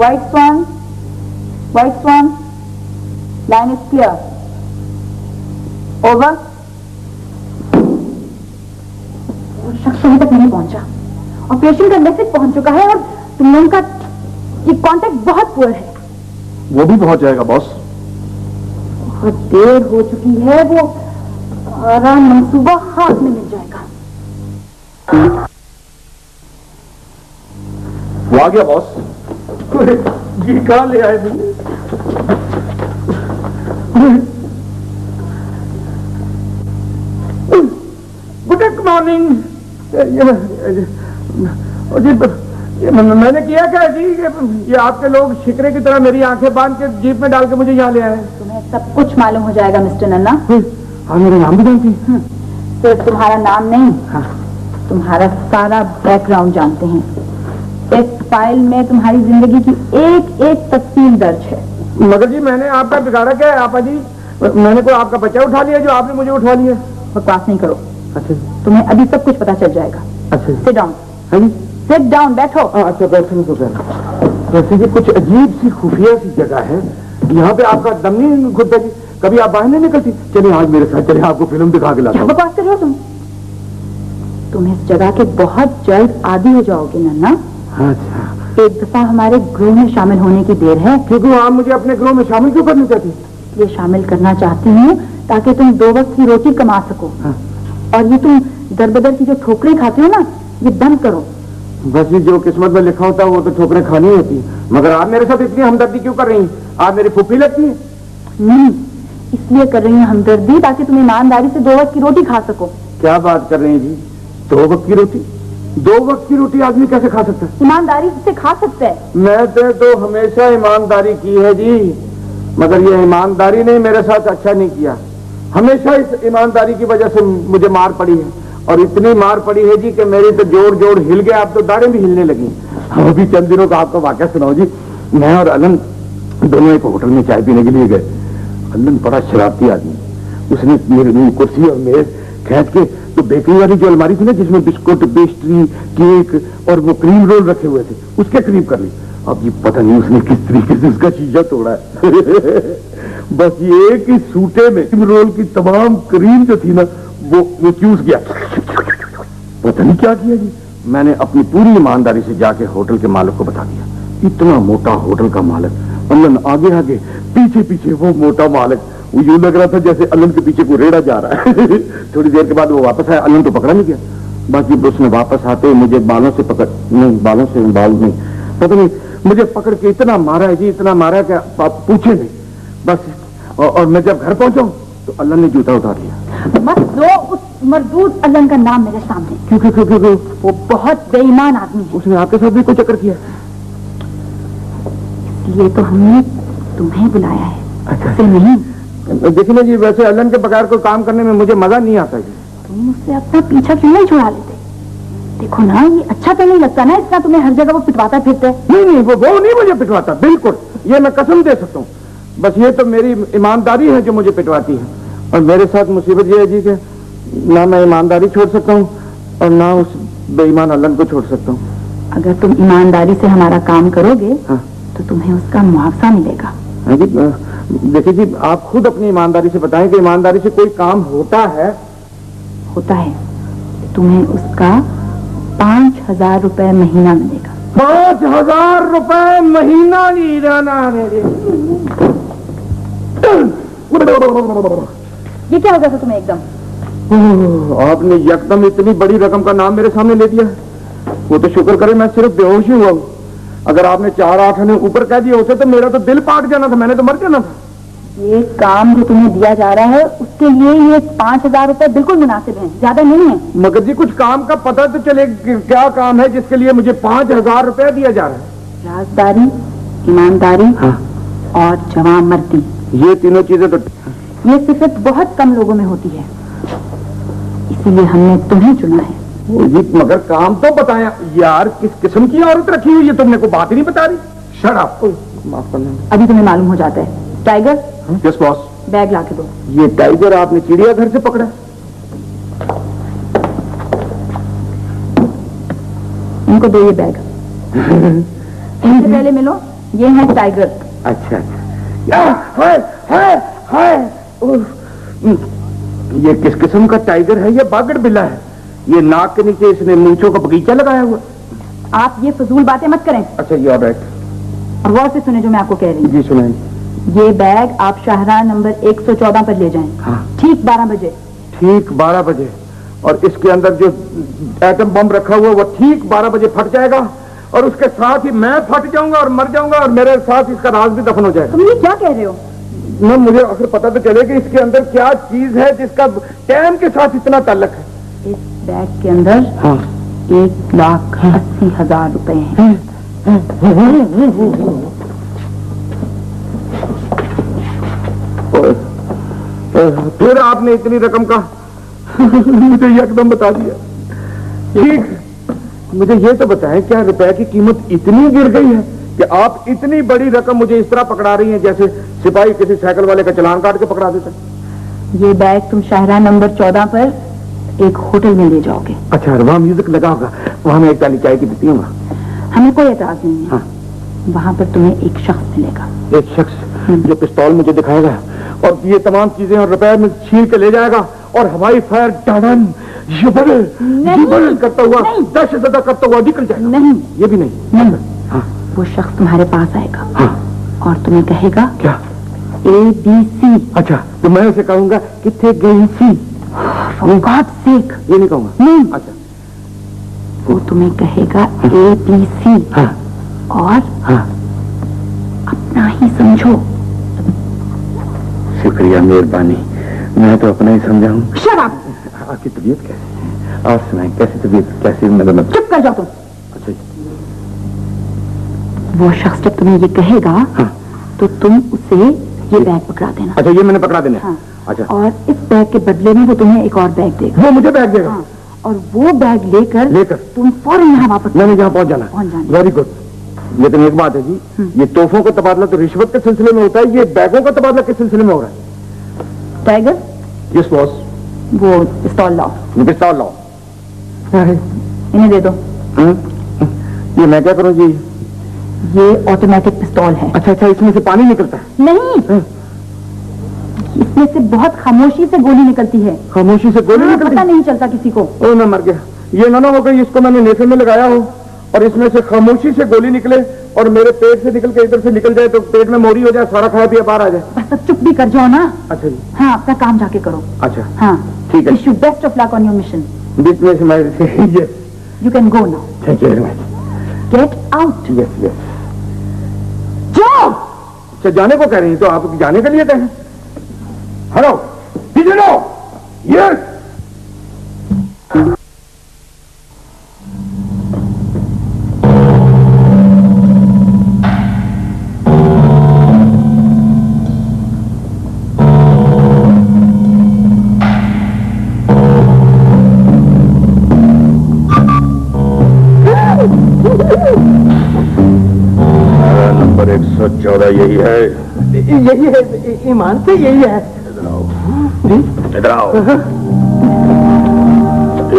White Swan, White Swan, line is clear. Over. वो शख्स अभी तक नहीं पहुंचा और पेशेंट का मैसेज पहुंच चुका है और तुम लोगों का ये कांटेक्ट बहुत पुअर है। वो भी पहुंच जाएगा बॉस। बहुत देर हो चुकी है, वो सारा मंसूबा हाथ में मिल जाएगा। वो आ गया बॉस। जी कहाँ ले आए मुझे? Good morning. मैंने किया क्या जी? ये आपके लोग शिकरे की तरह मेरी आंखें बांध के जीप में डाल के मुझे यहाँ ले आए। तुम्हें सब कुछ मालूम हो जाएगा मिस्टर नन्ना। हाँ, मेरा नाम भी जानती हैं। सिर्फ तुम्हारा नाम नहीं, हाँ। तुम्हारा सारा बैकग्राउंड जानते हैं। इस फाइल में तुम्हारी जिंदगी की एक एक तफसील दर्ज है। मगर जी मैंने आपका बिगाड़ा क्या है आपा जी? मैंने कोई आपका बच्चा उठा लिया जो आपने मुझे उठा लिया? बकवास नहीं करो। अच्छा, तुम्हें अभी सब कुछ पता चल जाएगा। अच्छा, सिट डाउन। हाँ जी, सिट डाउन, बैठो। अच्छा बैठने तो कहना। वैसे जी कुछ अजीब सी खुफिया सी जगह है, यहाँ पे आपका दम नहीं घुटता जी? कभी आप बाहर नहीं निकलती? चलिए आज मेरे साथ चलिए, आपको फिल्म दिखा के लाता हूँ। बकवास कर रहे हो तुम इस जगह के बहुत जल्द आदी हो जाओगे नन्ना। अच्छा, एक दफा हमारे गृह में शामिल होने की देर है। क्योंकि आप मुझे अपने गृह में शामिल क्यों करना चाहती? ये शामिल करना चाहती हूँ ताकि तुम 2 वक्त की रोटी कमा सको। हाँ। और ये तुम दर बदर की जो ठोकरें खाते हो ना, ये बंद करो। बस ये जो किस्मत में लिखा होता है वो तो ठोकरें खानी होती है। मगर आप मेरे साथ इतनी हमदर्दी क्यों कर रही हैं? आप मेरी फूफी लगती है। नहीं, इसलिए कर रही हूँ हमदर्दी ताकि तुम ईमानदारी से 2 वक्त की रोटी खा सको। क्या बात कर रहे हैं जी? 2 वक्त की रोटी? 2 वक्त की रोटी आदमी कैसे खा सकता है? ईमानदारी से खा सकता है। मैं तो हमेशा ईमानदारी की है जी, मगर ये ईमानदारी ने मेरे साथ अच्छा नहीं किया। हमेशा इस ईमानदारी की वजह से मुझे मार पड़ी है, और इतनी मार पड़ी है जी कि मेरी तो जोड़ जोड़ हिल गया, अब तो दाढ़ें भी हिलने लगी। अभी चंद दिनों का आपको वाकया सुनाओ जी। मैं और अलन दोनों एक होटल में चाय पीने के लिए गए। अलन बड़ा शरारती आदमी, उसने मेरी कुर्सी और मेज खींच के तो बेकरी वाली जो अलमारी थी ना जिसमें बिस्कुट, पेस्ट्री, केक और वो क्रीम रोल रखे हुए थे, उसके करीब कर ली। अब ये पता नहीं उसने किस तरीके से उसका शीशा तोड़ा है। बस ये एक ही सूटे में क्रीम रोल की तमाम क्रीम जो थी ना वो चूस गया। पता नहीं क्या किया जी। मैंने अपनी पूरी ईमानदारी से जाके होटल के मालिक को बता दिया। इतना मोटा होटल का मालिक, अलन आगे आगे पीछे पीछे वो मोटा मालिक, वो यूं लग रहा था जैसे अलन के पीछे कोई रेड़ा जा रहा है। थोड़ी देर के बाद वो वापस आया, अलन तो पकड़ा नहीं गया। बाकी उसने वापस आते ही मुझे बालों से पकड़, नहीं बालों से बाल नहीं, पता नहीं मुझे पकड़ के इतना मारा है जी, इतना मारा है कि आप पूछे नहीं। बस और मैं जब घर पहुंचा तो अलन ने जूता उतार दिया। मत लो उस मरदूद अलन का नाम मेरे सामने। क्यों क्यों क्यों क्यों? वो बहुत बेईमान आदमी है। उसने आपके साथ भी कोई चक्कर किया? ये तो हमने तुम्हें बुलाया है। अच्छा नहीं, देखिए ना जी, वैसे अलन के बगैर कोई काम करने में मुझे मजा नहीं आता जी। तुम उससे अपना पीछा क्यों नहीं छुड़ा लेते? देखो ना, ये अच्छा तो नहीं लगता ना इतना तुम्हें हर जगह वो पिटवाता फिरते। नहीं वो नहीं मुझे पिटवाता, बिल्कुल, ये मैं कसम दे सकता हूँ। बस ये तो मेरी ईमानदारी है जो मुझे पिटवाती है। और मेरे साथ मुसीबत ये है जी कि ना मैं ईमानदारी छोड़ सकता हूँ और ना उस बेईमान अलन को छोड़ सकता हूँ। अगर तुम ईमानदारी से हमारा काम करोगे हाँ। तो तुम्हें उसका मुआवजा मिलेगा। हाँ जी, देखिए जी, आप खुद अपनी ईमानदारी से बताएं कि ईमानदारी से कोई काम होता है? होता है। तुम्हें उसका 5,000 रुपए महीना मिलेगा। 5,000 रुपए महीना? नहीं रहना ये क्या हो गया था तुम्हें एकदम? आपने एकदम इतनी बड़ी रकम का नाम मेरे सामने ले दिया। वो तो शुक्र करे मैं सिर्फ बेहोश ही हुआ। अगर आपने 4-8 आने ऊपर कह दिए होते तो मेरा तो दिल पाट जाना था, मैंने तो मर जाना था। ये काम जो तुम्हें दिया जा रहा है उसके लिए ये 5,000 रुपए बिल्कुल मुनासिब है, ज्यादा नहीं है। मगर जी कुछ काम का पता तो चले, क्या काम है जिसके लिए मुझे 5,000 रुपए दिया जा रहा है? राजदारी, ईमानदारी, हाँ। और जवान मर्दी, ये तीनों चीजें तो ये सिफत बहुत कम लोगों में होती है, इसीलिए हमने तुम्हें चुना है। मगर काम तो बताया यार, किस किस्म की औरत रखी हुई है तुमने? को बात ही नहीं बता रही। Shut up. माफ करना, अभी तुम्हें मालूम हो जाता है। Tiger, yes boss. बैग ला के दो। ये टाइगर आपने चिड़ियाघर से पकड़ा? इनको दो ये बैग। इनसे पहले मिलो, ये है टाइगर। अच्छा हाय ये किस किस्म का टाइगर है? ये बागड़ बिल्ला है। ये नाक के नीचे इसने मूंछों का बगीचा लगाया हुआ। आप ये फजूल बातें मत करें। अच्छा ये ऑलराइट। और गौर से सुने जो मैं आपको कह रही हूँ। जी सुनाइए। ये बैग आप शाहराह नंबर 114 पर ले जाएं। हाँ। ठीक 12 बजे। ठीक 12 बजे। और इसके अंदर जो एटम बम रखा हुआ वो ठीक 12 बजे फट जाएगा और उसके साथ ही मैं फट जाऊंगा और मर जाऊंगा और मेरे साथ इसका राज भी दफन हो जाएगा। तुम ये क्या कह रहे हो? ना मुझे आखिर पता तो चले कि इसके अंदर क्या चीज है जिसका टाइम के साथ इतना ताल्लुक है। इस बैग के अंदर 1,80,000 रुपए हैं। फिर आपने इतनी रकम का मुझे एकदम बता दिया। ठीक, मुझे ये तो बताएं क्या रुपए की कीमत इतनी गिर गई है कि आप इतनी बड़ी रकम मुझे इस तरह पकड़ा रही हैं जैसे सिपाही किसी साइकिल वाले का चालान काट के पकड़ा देता है। ये बैग तुम शाहराह नंबर 14 पर एक होटल में ले जाओगे। अच्छा, वहाँ म्यूजिक लगा होगा, वहाँ मैं एक प्याली चाय की पीती हूँ। हमें कोई एतराज नहीं है। हाँ। वहाँ पर तुम्हें एक शख्स मिलेगा। एक शख्स जो पिस्तौल मुझे दिखाएगा और ये तमाम चीजें और रुपए में छीन के ले जाएगा और हवाई फायर डाडन युबल करता हुआ दहशत करता हुआ निकल जाएगा। नहीं, ये भी नहीं। हाँ। वो शख्स तुम्हारे पास आएगा। हाँ। और तुम्हें कहेगा क्या? ABC। अच्छा, तो मैं उसे कहूंगा कितने गई सी? God sake. ये नहीं कहूंगा। नहीं। अच्छा, वो तुम्हें कहेगा ABC। हाँ। और हाँ। अपना ही समझो। शुक्रिया, मेहरबानी, मैं तो अपना ही समझा हूँ। Shut up. आपकी तबीयत कैसी है? आप सुनाए, कैसी तबीयत, कैसी मतलब? चुप कर जाओ तुम। अच्छा। वो शख्स जब तुम्हें ये कहेगा हाँ। तो तुम उसे ये बैग पकड़ा देना। अच्छा, ये मैंने पकड़ा देना। हाँ। अच्छा। और इस बैग के बदले में वो तुम्हें एक और बैग देगा। वो मुझे बैग देगा? हाँ। और वो बैग लेकर तुम फौरन यहाँ वापस मैंने जहाँ पहुँच जाना। Very good. लेकिन एक बात है जी, ये तोहफों का तबादला तो रिश्वत के सिलसिले में होता है, ये बैगों का तबादला किस सिलसिले में हो रहा है? Tiger, yes boss. वो पिस्तौल लाओ। पिस्तौल लाओ। इन्हें दे दो। ये मैं क्या करूँ जी? ये ऑटोमेटिक पिस्तौल है। अच्छा अच्छा, इसमें से पानी निकलता है? नहीं, इसमें से बहुत खामोशी से गोली निकलती है। खामोशी से गोली निकलती? पता नहीं चलता किसी को। ओ, मैं मर गया। ये ना हो गई, इसको मैंने नेफे में लगाया हो और इसमें से खामोशी से गोली निकले और मेरे पेट से निकल के इधर से निकल जाए तो पेट में मोरी हो जाए, सारा खाया पिया बाहर आ जाए। बस चुप भी कर जाओ ना। अच्छा जी। हाँ, अपना काम जाके करो। अच्छा हाँ, ठीक है। Wish you best of luck on your mission. Business yes, you can go now. Thank you very much. Get out. Yes yes. जाओ। अच्छा, जाने को कह रही हैं तो आप जाने के लिए कहें? Hello, did you know? Yes. Number 114 यही है? यही है, ईमान से यही है। इधर आओ।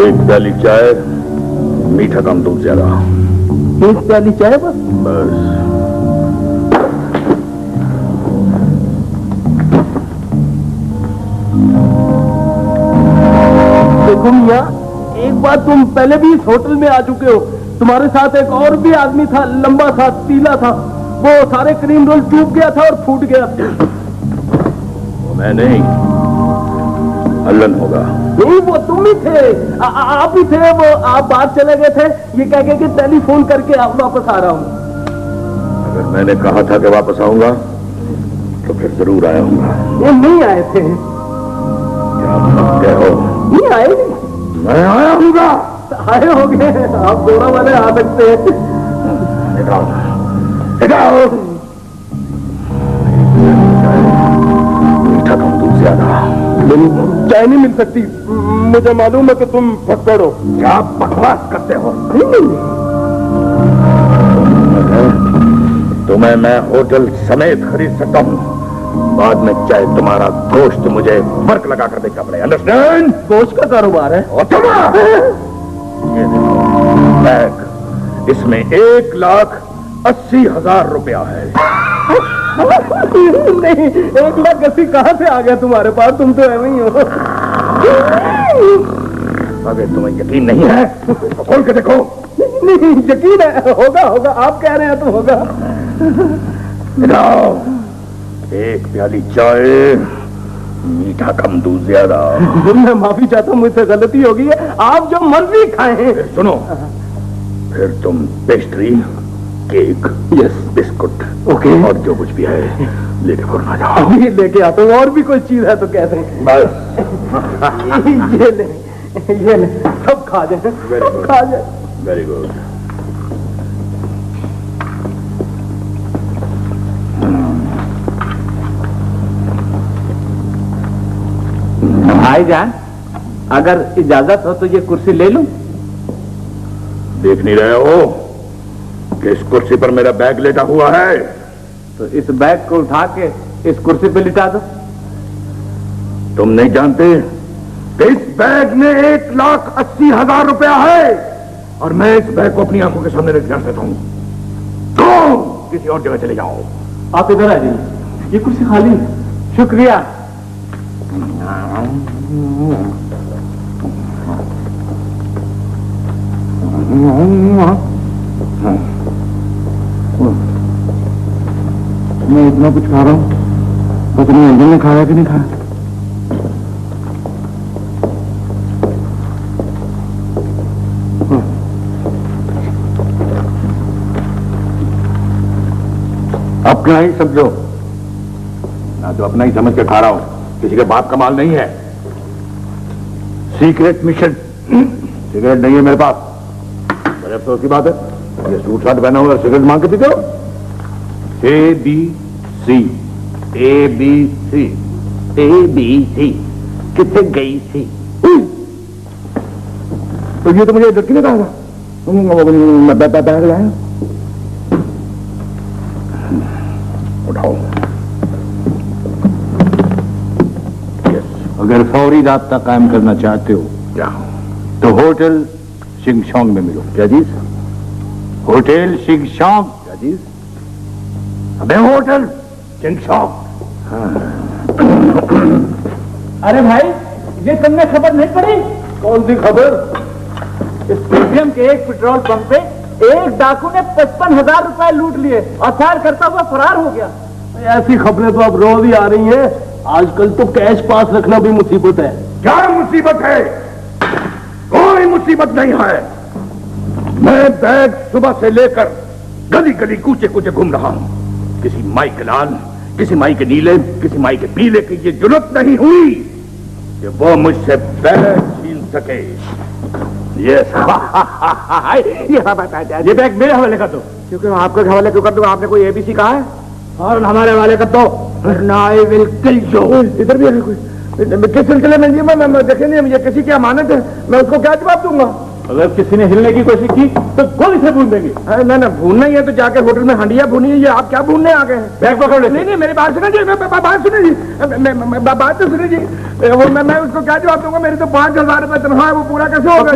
एक प्याली चाय, मीठा कम, दूध ज्यादा। एक प्याली चाय बस? बस। देखो मियाँ, एक बार तुम पहले भी इस होटल में आ चुके हो। तुम्हारे साथ एक और भी आदमी था, लंबा था, पीला था। वो सारे क्रीम रोल चूप गया था और फूट गया। वो मैं नहीं, अल्लन होगा। नहीं, वो तुम ही थे। आप ही थे। वो आप बाहर चले गए थे ये कह के कि टेलीफोन करके आप वापस आ रहा हूँ। अगर मैंने कहा था कि वापस आऊंगा तो फिर जरूर आया हूंगा। ये नहीं आए थे? क्या आप समझते हो? नहीं आए नहीं। मैं आया हूंगा। आए होंगे, आप दोनों वाले आ सकते हैं। निकाल, निकाल। मीठा कम, दूध ज्यादा। चाय नहीं मिल सकती? मुझे मालूम है कि तुम फक्कड़ हो। क्या बकवास करते हो? तुम्हें मैं होटल समेत खरीद सकता हूँ, बाद में चाहे तुम्हारा गोश्त मुझे फर्क लगा कर देखना पड़ेगा। अंडरस्टैंड? गोश्त का कारोबार है? ये देखो बैग, इसमें 1,00,000 80,000 रुपया है। नहीं, 1,80,000 कहाँ से आ गया तुम्हारे पास? तुम तो ऐसे ही हो। अगर तुम्हें यकीन नहीं है तो खोल के देखो। नहीं, यकीन है, होगा होगा, आप कह रहे हैं तो होगा। जाओ, एक प्याली चाय, मीठा कम दूध ज्यादा। मैं माफी चाहता हूँ, मुझसे गलती हो गई है, आप जो मर्जी खाएं। सुनो, फिर तुम pastry, cake, yes, biscuit, okay, और जो कुछ भी है लेके फौरन आ जाओ। अभी लेके आता हूँ, और भी कोई चीज है तो कहते हैं। बस ये ले, सब खा जाए, सब खा जाए। Very good. भाईजान, अगर इजाजत हो तो ये कुर्सी ले लूं? देख नहीं रहे हो कि इस कुर्सी पर मेरा बैग लेटा हुआ है? तो इस बैग को उठा के इस कुर्सी पे लिटा दो। तुम नहीं जानते कि इस बैग में 1,80,000 रुपया है, और मैं इस बैग को अपनी आंखों के सामने रख सकता हूं। तो किसी और जगह चले जाओ। आप इधर आ जाइए, ये कुर्सी खाली है। शुक्रिया। मैं इतना कुछ खा रहा हूँ, पता नहीं अंजल ने खाया कि नहीं खाया। अपना ही समझो ना, तो अपना ही समझ के खा रहा हूं, किसी के बाप का माल नहीं है। सीक्रेट मिशन, सिगरेट नहीं है मेरे पास। बड़े अफसोस की बात है, ये सूट साट पहना हुआ सिगरेट मांग के पीते हो। ABC, ABC, ABC, कितने गई थी? तो ये तो मुझे लड़की ने कहा था, मैं बैग लाया। उठाओ। अगर फौरी राब्ता कायम करना चाहते हो क्या? तो होटल शिंगशोंग में मिलो। क्या चीज? होटल शिंगशोंग। क्या चीज? अबे होटल शिंगशोंग। अरे भाई, ये तुमने खबर नहीं पड़ी? कौन सी खबर? स्टेडियम के एक पेट्रोल पंप पे एक डाकू ने 55,000 रुपए लूट लिए और फायर करता हुआ फरार हो गया। ऐसी खबरें तो अब रोज ही आ रही हैं। आजकल तो कैश पास रखना भी मुसीबत है। क्या मुसीबत है? कोई मुसीबत नहीं है। मैं बैग सुबह से लेकर गली गली कूचे कूचे घूम रहा हूं। किसी माई के लाल, किसी माई के नीले, किसी माई के पीले की ये जुर्रत नहीं हुई कि वो मुझसे बैग छीन सके। ये बैग मेरे हवाले कर दो। क्योंकि आपके हवाले क्यों कर दूं? आपने कोई ABC कहा है? और हमारे हवाले कर दो, वरना आई विल किल यू। इधर भी है कोई? किस सिलसिले में? मैं देखे नहीं, ये किसी की अमानत है, मैं उसको क्या जवाब दूंगा? अगर किसी ने हिलने की कोशिश की तो गोली से भून देंगे। ना भूनना ही है तो जाके होटल में हंडिया भूनी है। ये आप क्या भूनने आ गए हैं? बैग पकड़ ले। नहीं, मेरी बात सुनिए जी, बात सुनिए जी, बात तो सुनिए जी। वो मैं उसको क्या जवाब दूंगा? मेरी तो 5,000 रुपए तनख्वाह है, वो पूरा कैसे होगा?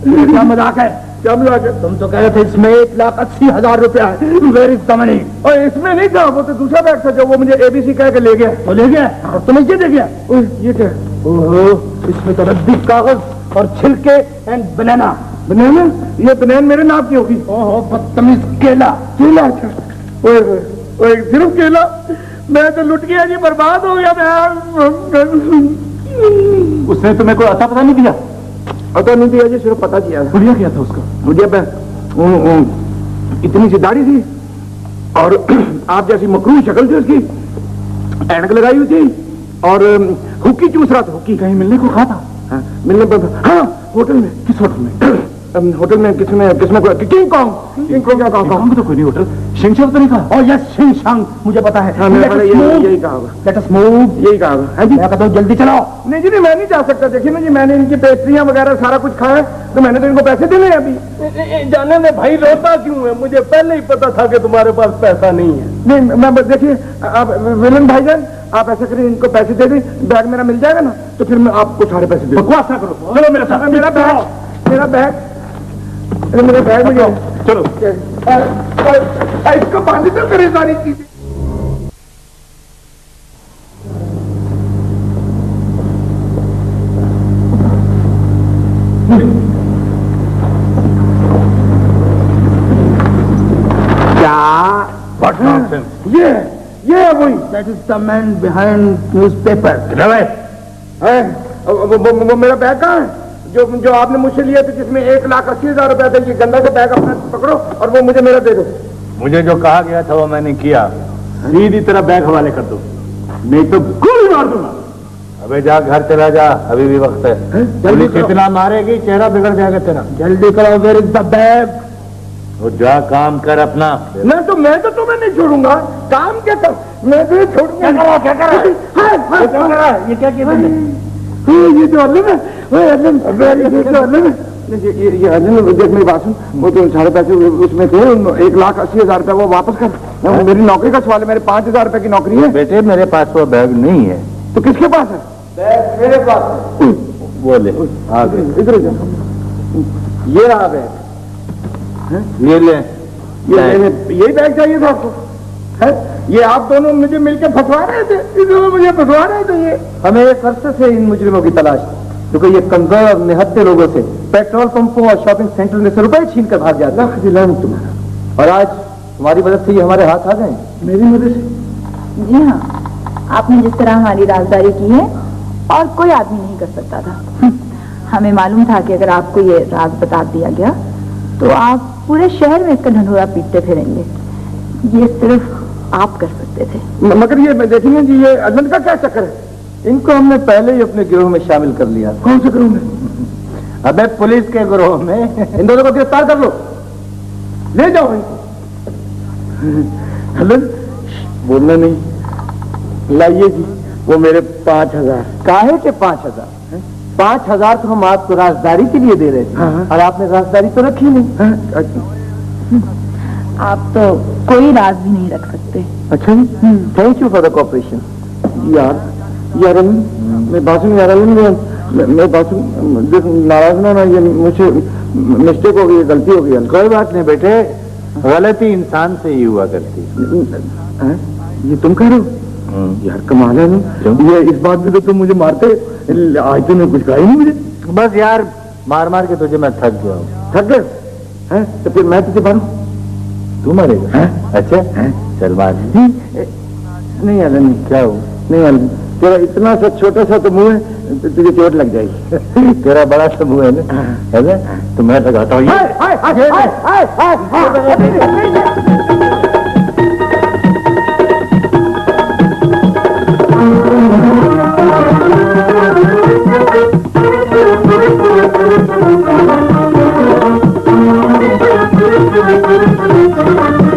क्या मजाक है? क्या मजाक है? तुम तो कह रहे थे इसमें 1,80,000 रुपया है। Where is the money? और इसमें नहीं था, वो तो दूसरा बैग था जो वो मुझे ABC कह के ले गया। तो ले गया और तुम्हें ये दे गया? ये क्या? ओहो, इसमें तो रद्दी कागज और छिलके एंड बनाना। बनाना? ये बनान मेरे नाम की होगी। ओहो, बदतमीज केला। केला? अच्छा, ओए सिर्फ केला? मैं तो लुट गया जी, बर्बाद हो गया मैं। उसने तुम्हें कोई अता पता नहीं दिया? पता नहीं दिया जी, सिर्फ पता किया था। बढ़िया किया था उसका। मुझे इतनी सी दाढ़ी थी और आप जैसी मकरूह शक्ल थी उसकी, ऐनक लगाई हुई थी और हुक्की चूस रहा था। हुक्की कहीं मिलने को कहा था? हाँ, मिलने पर। हाँ, होटल में। किस होटल में? होटल में किसमें किंग कॉन्ग क्या कहा? तो कोई नहीं होटल। शिंगशांग तो नहीं कहा? ओह यस, शिंगशांग, मुझे पता है। यही कहा होगा। Let us move. यही कहा होगा। हाँ जी, मैं कहता हूँ जल्दी चलाओ। नहीं जी, नहीं, मैं नहीं जा सकता। देखिए ना जी, मैंने इनकी पेस्ट्रियां वगैरह सारा कुछ खाया है, तो मैंने तो इनको पैसे देने हैं अभी। जाने में भाई रोता क्यों है? मुझे पहले ही पता था कि तुम्हारे पास पैसा नहीं है। नहीं, मैं देखिए, आप विलन भाईजान, आप ऐसा करिए, इनको पैसे दे दें, बैग मेरा मिल जाएगा ना, तो फिर मैं आपको सारे पैसे दे। बकवास ना करो, चलो मेरे साथ। मेरा बैग मुझे चलो। इसको बांध दो करे सारी चीजें। What nonsense? ये है वही। That is the man behind newspaper. वो मेरा बैग कहाँ है? जो आपने मुझसे लिया था जिसमें 1,80,000 रुपया था। ये गंदा सा बैग अपना पकड़ो और वो मुझे मेरा दे दो। मुझे जो कहा गया था वो मैंने किया। सीधी तरह बैग हवाले कर दो, नहीं तो गोली मार दूंगा। अबे जा घर चला जा, अभी भी वक्त है। पुलिस इतना मारेगी चेहरा बिगड़ जाएगा तेरा। जल्दी करो, वेयर इज द बैग? वो जा काम कर अपना। मैं तो तुम्हें नहीं छोड़ूंगा। काम क्या कर, मैं तो छोड़ूंगा। क्या कर रहा है? ये क्या किया? ये जो अर्जुन है, ये अर्जुन देख मेरी बात सुन। वो तो सारे पैसे उसमें थे, 1,80,000 रुपया वो वापस कर। मेरी नौकरी का सवाल है, मेरे 5,000 रुपए की नौकरी है। बेटे मेरे पास वो बैग नहीं है। तो किसके पास है? बैग मेरे पास है। वो ले आ गए। इधर ये रहा बैग। ये ले। यही बैग चाहिए था आपको? है? ये आप दोनों मुझे मिलकर फंसवा रहे थे। ये दोनों मुझे फंसवा रहे थे। ये हमें एक अरसे से इन मुजरिमों की तलाश थी, क्योंकि ये कमजोर और निहत्ते लोगों से पेट्रोल पंपों और शॉपिंग सेंटर में से रुपए छीन कर भाग जाते हैं। और आज तुम्हारी मदद से ये हमारे हाथ आ गए। मेरी मदद से? जी हाँ, आपने जिस तरह हमारी राजदारी की है और कोई आदमी नहीं कर सकता था। हमें मालूम था कि अगर आपको ये राज बता दिया गया तो आप पूरे शहर में इसका ढंढोरा पीटते फिरेंगे। ये सिर्फ आप कर सकते थे। मगर ये देखेंगे जी, ये अजमत का क्या चक्कर है? इनको हमने पहले ही अपने गिरोह में शामिल कर लिया। कौन से करूँ मैं? अबे पुलिस के गिरोह में। इन दोनों को गिरफ्तार कर लो, ले जाओ इनको। हलन बोलना नहीं। लाइए जी वो मेरे 5,000। काहे के 5,000? 5,000 तो हम आपको राजदारी के लिए दे रहे थे। हाँ। और आपने राजदारी तो रखी नहीं। आप तो कोई राज भी नहीं रख सकते। अच्छा जी, thank you for the cooperation. यार अलन, मैं बात सुन यार अलन, मैं बात सुन, नाराज ना ना, ये मुझे मिस्टेक हो गई, गलती हो गई। कोई बात नहीं बेटे, गलती इंसान से ही हुआ करती। ये तुम कह रहे हो? यार कमाल है ना। ये इस बात में तो तुम मुझे मारते, आज तुमने कुछ कहा ही नहीं मुझे। बस यार मार मार के तुझे मैं थक गया हूँ। थक गए हैं? तो फिर मैं तुझे मारूं? तू मरेगा? अच्छा चल मार। नहीं यार नहीं। क्या हो? नहीं यार, तेरा इतना सा छोटा सा तो मुंह है, तो तुझे चोट लग जाएगी। तेरा बड़ा सा मुंह है ना, तो मैं लगाता हूँ।